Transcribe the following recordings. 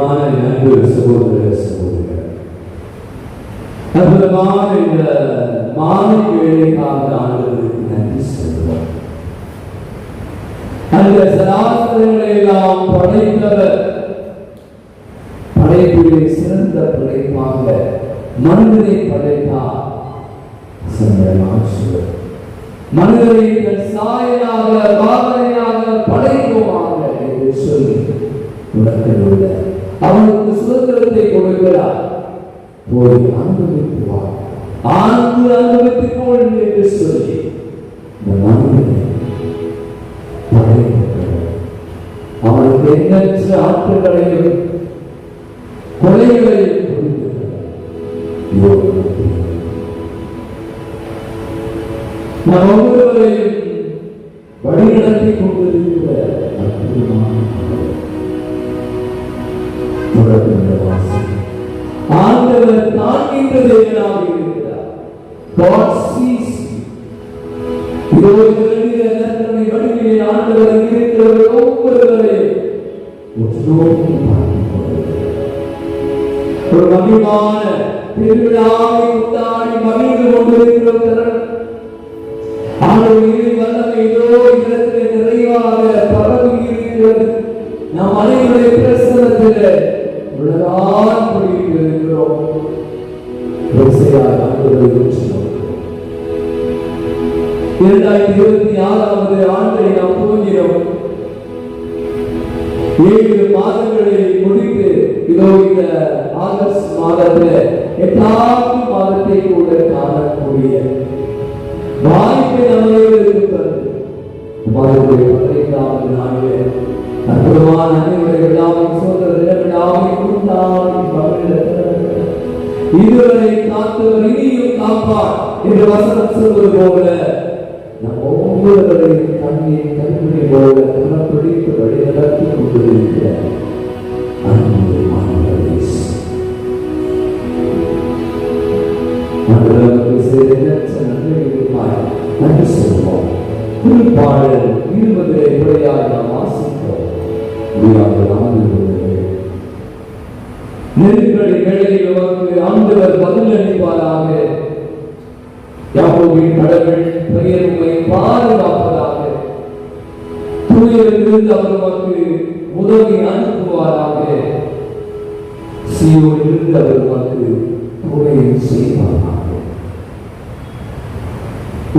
பிரியமான நண்பு சகோதர சகோதரர், அற்புதமான இந்த மாலை வேளைக்காக ஆண்டவருக்கு நன்றி சொல்லுவோம். அந்த சராசரங்களை எல்லாம் படைத்தவர் படைப்பிலே சிறந்த படைப்பாக மனிதனை படைத்தார். மனிதனை தன் சாயலாக பாவனையாக படைப்போமாக என்று சொல்லி உலகில் அவனுக்கு சுதந்திரத்தை கொடுக்கிறார். போய் அனுபவித்துவார், ஆண்டு அனுபவித்துக்கொள் என்று சொல்லி இந்த மனிதனை படைக்கிறார். அவனுக்கு எண்ணற்ற ஆற்றுகளையும் கொலைகளையும் நாம் ஒவ்வொருவரையும் வழிநடத்தி கொண்டிருக்கிற ஆண்டவர் தாங்கின்ற தேவனாக இருக்கிறார். God sees you. வழியிலே ஆண்டவர் இருக்கிற ஒவ்வொருவரையும் ஒரு மகிழ்வான திருவிழாவை கொண்டாடி மகிழ்ந்து கொண்டிருக்கிறோம். ஆண்டவரின் வல்லமை இதோ இடத்திலே நிறைவாக பரவி இருக்கிறது. நாம் அனைவருடைய பிரசன்னத்திலே உலகால் குடியிருக்கிறோம். ஆண்டவரை உற்றினோம். 2026 ஆண்டை நாம் துவங்கினோம். 7 மாதங்களை முடித்து இதோ இந்த ஆகஸ்ட் மாதத்தில் 8வது மாதத்தை கூட காணக்கூடிய வாய்ப்பை நமக்கு மாதத்துடைய 15வது நாளிலே அற்புதமான அன்னையுடைய விழாவின் சோதர தின விழாவை கொண்டாடி இதுவரை காத்தவர் இனியும் காப்பார் என்று வசனம் சொல்வது போல நம் ஒவ்வொருவரையும் கண்ணீர் கண்மணி போல பிடித்து வழி நடத்தி கொண்டிருக்கிற நன்றி சொல்வோம். குறிப்பாளர் 20 முறையாக நாம் வாசிக்கிறோம். நெருக்கடி வேளையில் நமக்கு ஆண்டவர் பதிலளிப்பாராக. யாக்கோபின் கடவுள் பெயர் உம்மை பாதுகாப்பதாக. தூயரிலிருந்து அவர் நமக்கு உதவி அனுப்புவாராக. சீயோனிலிருந்து அவர் நமக்கு துணை செய்வாராக.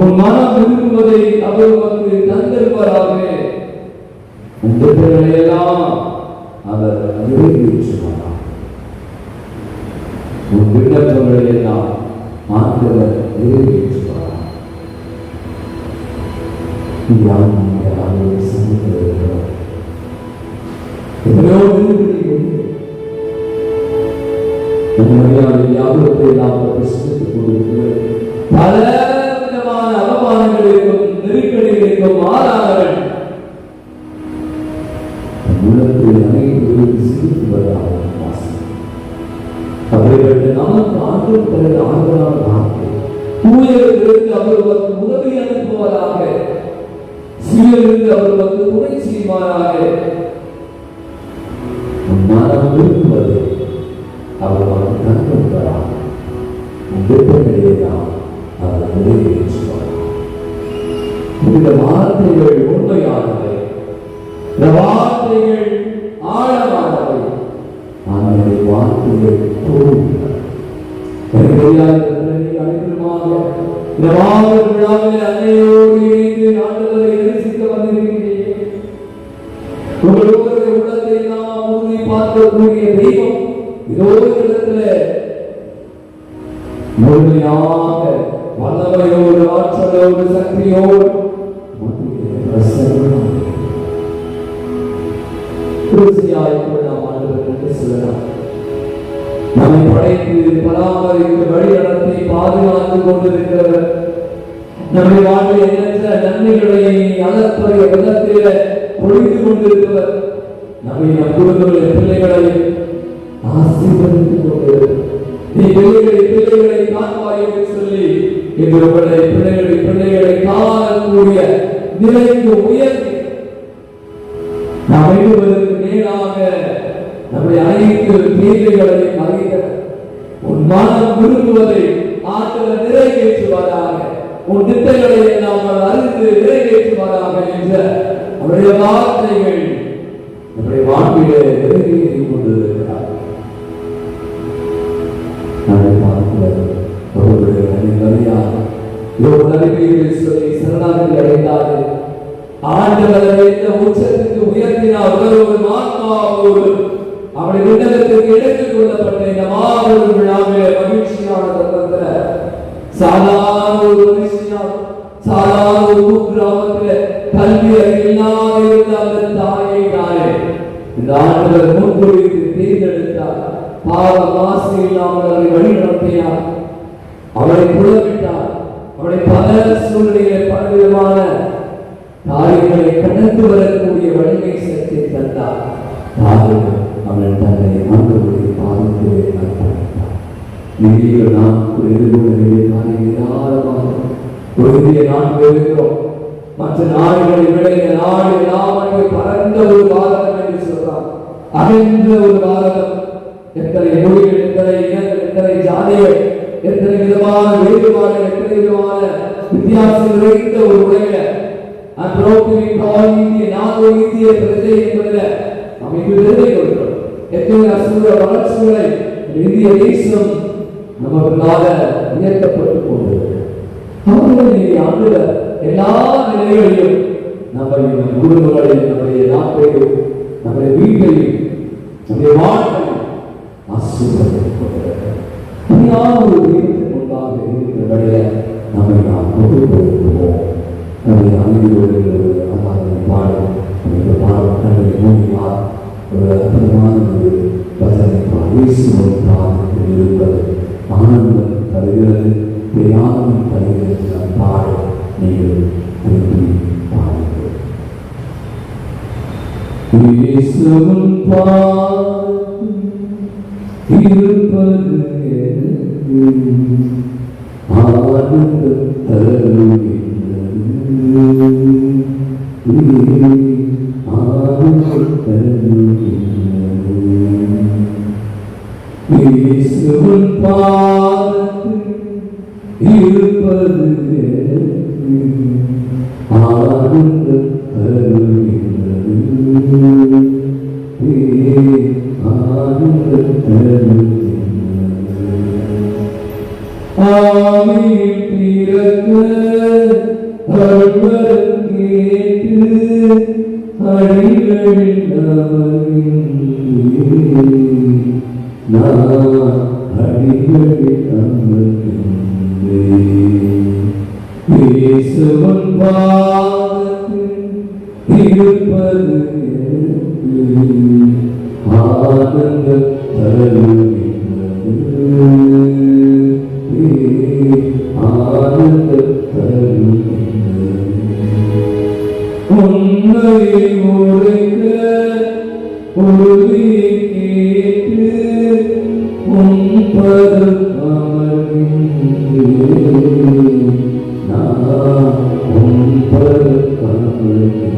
உன் மனம் விரும்புவதை அவர் நமக்கு தந்திருப்பாராக. உங்கள் எல்லாம் அவர் நிறைவேற்றுவாராக. உன் விண்ணப்பங்களை எல்லாம் ஆண்டவர் நிறைவேற்றுவாராக. பல விதமான அவமானங்களுக்கும் நெருக்கடிகளுக்கும் ஆளானவர்கள் உள்ளத்தில் அனைத்து சிரிப்பதாக அவர்கள் நமக்கு ஆண்டவர் ஆண்டவரான வார்த்தை தூயவர்களுக்கு அவர்களுக்கு உதவி அனுப்புவதாக. சீரர்களுக்கு அவர்களுக்கு துணை செய்வாராக. மனம் விரும்புவது அவர்கள் தந்திருக்கிறார். விருப்பங்களையெல்லாம் அவர் நிறைவேற்றுவார். இந்த வார்த்தைகள் உண்மையானவை, இந்த வார்த்தைகள் ஆழமானவை. ஆனால் வார்த்தைகள் தோல்வியானவை. இந்த மாதம் விழாவிலே அன்னையோடு இணைந்து ஆண்டவரை தரிசிக்க வந்திருக்கிறேன். உங்களுடைய உள்ளத்தை நாம் உறுதி பார்க்கக்கூடிய தெய்வம் இதோ இடத்துல முழுமையாக வல்லமையோடு ஆற்றலோடு சக்தியோடு நம்மை படைத்து பராமரித்து வழிநடத்தி பாதுகாத்துக் கொண்டிருக்கிறவர், நம்மை வாழ்வில் எண்ணற்ற நன்மைகளை அகத்துறை விதத்தில் பொழிந்து கொண்டிருக்கிறவர், நம்மை நம் குடும்பங்களின் பிள்ளைகளை ஆசீர்வதித்துக் கொண்டிருக்கிறார். நீ பிள்ளைகளை காண்பாய் என்று சொல்லி இன்று உங்களை பிள்ளைகளை காணக்கூடிய நிலைக்கு உயர்த்தி நாம் எழுதுவதற்கு மேலாக நம்முடைய அனைத்து தேவைகளையும் அறிந்தவர். உன் மனம் விரும்புவதை ஆண்டவர் நிறைவேற்றுவதாக, உன் திட்டங்களை எல்லாம் அறிந்து நிறைவேற்றுவதாக என்ற அவருடைய வார்த்தைகள் நம்முடைய வாழ்க்கையிலே நிறைவேற்றிக் கொண்டிருக்கிறார். சரணாகதி அடைந்தார்கள். ஆண்டவரை உச்சத்துக்கு உயர்த்தினார். உணர்வோடு ஆத்மாவோடு அவருடைய விண்ணகத்திற்கு எடுத்துக் கொள்ளப்பட்ட இந்த மாபெரும் விழாவிலே மகிழ்ச்சியான தருணத்தில் சாதாரண ஒரு மனுஷனார், சாதாரண ஒரு கிராமத்தில் கல்வி அறிவில்லாத இருந்த அந்த தாயை இந்த ஆண்டவர் முன்குறித்து தேர்ந்தெடுத்தார். பாவ மாசு இல்லாமல் அவரை வழிநடத்தினார், அவரை புலவிட்டார். அவரை பல சூழ்நிலையில் பலவிதமான காரியங்களை கடந்து வரக்கூடிய வலிமை சக்தி தந்தார். அவள் தன்னை ஆண்டவருடைய பாதத்திலே அர்ப்பணித்தார். நீங்கள் நாம் எதிர்கொள்ள வேண்டிய காரியம் ஏராளமாக ஒரு நான்கு இருக்கிறோம். மற்ற நாடுகளை விட இந்த நாடு நாம பரந்த ஒரு பாரதம் என்று சொல்றார். அகன்ற ஒரு பாரதம். எத்தனை மொழிகள், எத்தனை இனங்கள், எத்தனை ஜாதிகள், எத்தனை விதமான வேறுபாடுகள், எத்தனை விதமான வித்தியாசம் நிறைந்த ஒரு உலக இந்திய பிரஜை என்பதில் நாம் இங்கு விருதை கொடுக்கிறோம். எத்தனை அசுர வளர்ச்சிகளை இந்திய தேசம் நமக்காக உயர்த்தப்பட்டுக் கொண்டிருக்கிறது. ஆண்டவர் எல்லா நிலைகளிலும் நம்முடைய குடும்பங்களையும், நம்முடைய நாட்டையும், நம்முடைய வீட்டையும், நம்முடைய வாழ்க்கையும் ஆசீர்வதித்துக் கொண்டிருக்கிறார். ஒரு தெய்வத்தின் முன்பாக இருக்கிற நம்மை நாம் ஒப்புக்கொள்கிறோம். நம்முடைய அனைவரோடு ஆராதனை பாடம், நம்முடைய பாடம் கண்டை மூலியார் ஒரு அற்புதமான ஒரு வசனை இயேசுவின் பாதத்தில் இருப்பது ஆனந்தம் தருகிறது, பேரானந்தம் தருகிறது. நம் பாட நீங்கள் திருப்பி பாடுங்கள். இயேசுவின் பாதத்தில் இருப்பது ஆனந்தம் தருகிறது, ஆனந்தம் தருகிறது. இயேசுவின் பாதத்தில் இருப்பது ஆனந்தம் தருகிறது, ஆனந்தம் தருகிறது. ஆவியில் பிறக்க அருள்வரம் கேட்டு அடிகளில் நான் அடிகளில் இயேசுவின் பாதத்தில் இருப்பது ஆனந்தம் தருகிறது, ஆனந்தம் தருகிறது. உன்னை உரைக்க உறுதியை கேட்டு உன் பதம் அமர்கின்றேன், நான் உன் பதம் அமர்கின்றேன்.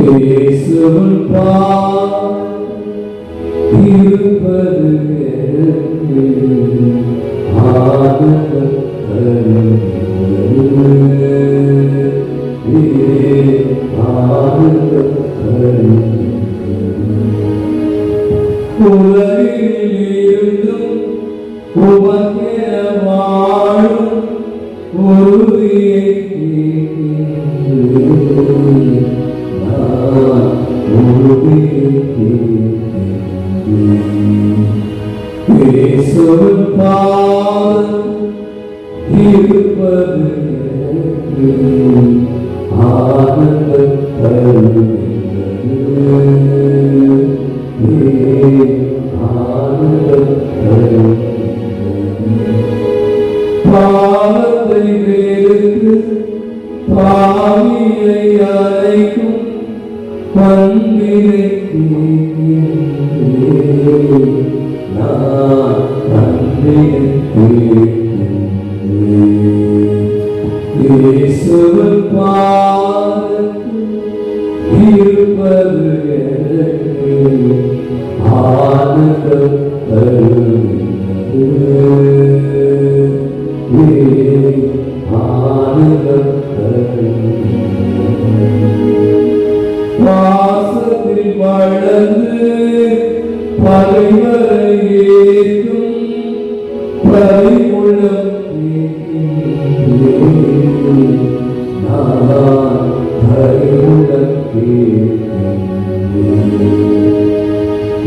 இயேசுவின் பாதத்தில் இருப்பது ஆனந்தம் தருகிறது, ஆனந்தம் தருகிறது. உலகில் இருந்தும் உமக்கென வாழும் உறுதியை கேட்கின்றேன், நான் உறுதியை கேட்கின்றேன். இயேசுவின் பாதத்தில் இருப்பது ஆனந்தம் தருகிறது, ஆனந்தம் தருகிறது. பாவத்தை வெறுத்து பாவியை அழைக்கும் பண்பினை கேட்கின்றேன், நான் பண்பினை கேட்கின்றேன். இயேசுவின் பாதத்தில் இருப்பது வாசத்தில் வளர்ந்து பகைவரை ஏற்றும் பரிமுள்ளம் நான் பரிமுள்ளம்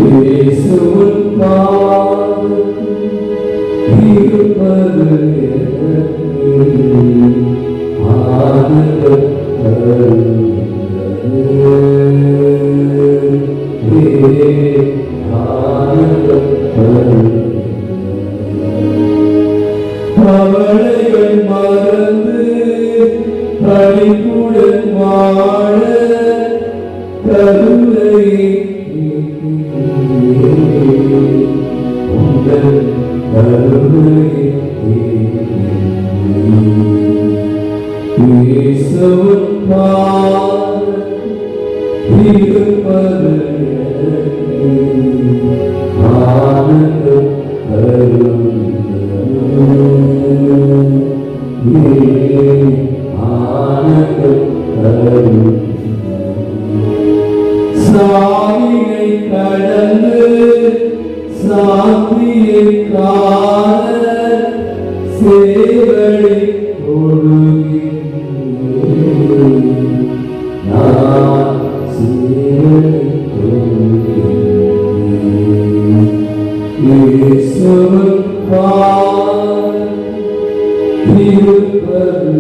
இயேசுவின் பாதத்தில் இருப்பது ஆனந்தம் கவலைகள் மறந்து களிப்புடன் வாழ கருணை உங்கள் கருணை இயேசுவின் பாதத்தில் இருப்பது ஆனந்தம் சாவினை கடந்து சாந்தியை காண சேவடி நான் சேவடி இயேசுவின் பாதத்தில் இருப்பது